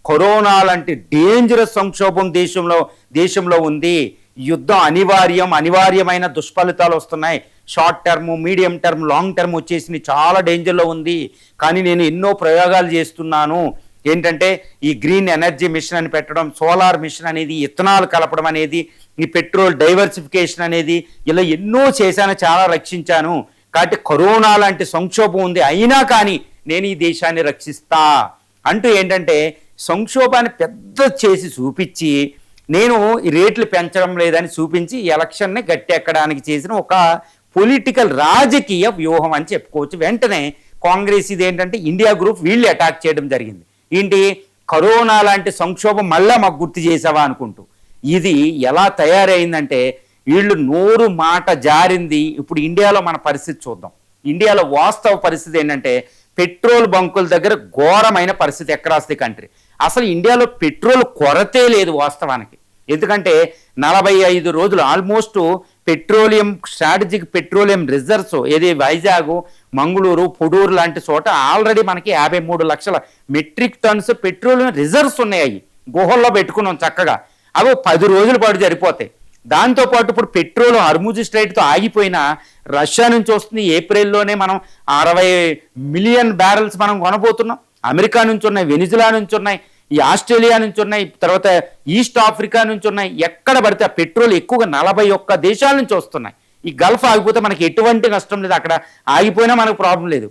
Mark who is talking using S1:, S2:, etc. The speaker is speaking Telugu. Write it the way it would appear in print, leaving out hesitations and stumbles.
S1: కరోనా లాంటి డేంజరస్ సంక్షోభం దేశంలో ఉంది. యుద్ధం అనివార్యమైన దుష్ఫలితాలు వస్తున్నాయి. Short term, medium term, long term వచ్చేసి చాలా డేంజర్లో ఉంది. కానీ నేను ఎన్నో ప్రయోగాలు చేస్తున్నాను. ఏంటంటే ఈ గ్రీన్ ఎనర్జీ మిషన్ అని పెట్టడం, సోలార్ మిషన్ అనేది, ఇథనాల్ కలపడం అనేది, ఈ పెట్రోల్ డైవర్సిఫికేషన్ అనేది, ఇలా ఎన్నో చేశాను, చాలా రక్షించాను. కాబట్టి కరోనా లాంటి సంక్షోభం ఉంది, అయినా కానీ నేను ఈ దేశాన్ని రక్షిస్తా అంటూ ఏంటంటే సంక్షోభాన్ని పెద్ద చేసి చూపించి, నేను ఈ రేట్లు పెంచడం లేదని చూపించి ఎలక్షన్ని గట్టెక్కడానికి చేసిన ఒక పొలిటికల్ రాజకీయ వ్యూహం అని చెప్పుకోవచ్చు. వెంటనే కాంగ్రెస్ ఇదేంటంటే ఇండియా గ్రూప్ వీళ్ళు అటాక్ చేయడం జరిగింది. ఏంటి, కరోనా లాంటి సంక్షోభం మళ్ళా మాకు గుర్తు చేసావా అనుకుంటూ. ఇది ఎలా తయారైందంటే వీళ్ళు నోరు మాట జారింది. ఇప్పుడు ఇండియాలో మన పరిస్థితి చూద్దాం. ఇండియాలో వాస్తవ పరిస్థితి ఏంటంటే పెట్రోల్ బంకుల దగ్గర ఘోరమైన పరిస్థితి అక్రాస్ ది కంట్రీ. అసలు ఇండియాలో పెట్రోల్ కొరతే లేదు వాస్తవానికి. ఎందుకంటే 45 రోజులు almost petroleum strategic petroleum reserves ఏది వైజాగ్, మంగళూరు, పొడూరు లాంటి చోట ఆల్రెడీ మనకి 53 లక్షల మెట్రిక్ టన్స్ పెట్రోలియం రిజర్వ్స్ ఉన్నాయి. గుహల్లో పెట్టుకున్నాం చక్కగా. అవి 10 రోజుల పాటు సరిపోతాయి. దాంతోపాటు ఇప్పుడు పెట్రోల్ హర్ముజ్ స్ట్రైట్తో ఆగిపోయినా రష్యా నుంచి వస్తుంది. ఏప్రిల్లోనే మనం 60 మిలియన్ బ్యారెల్స్ మనం కొనబోతున్నాం. అమెరికా నుంచి ఉన్నాయి, వెనిజులా నుంచి ఉన్నాయి, ఈ ఆస్ట్రేలియా నుంచి ఉన్నాయి, తర్వాత ఈస్ట్ ఆఫ్రికా నుంచి ఉన్నాయి. ఎక్కడ పడితే ఆ పెట్రోల్ ఎక్కువగా 41 దేశాల నుంచి వస్తున్నాయి. ఈ గల్ఫ్ ఆగిపోతే మనకి ఎటువంటి నష్టం లేదు, అక్కడ ఆగిపోయినా మనకు ప్రాబ్లం లేదు.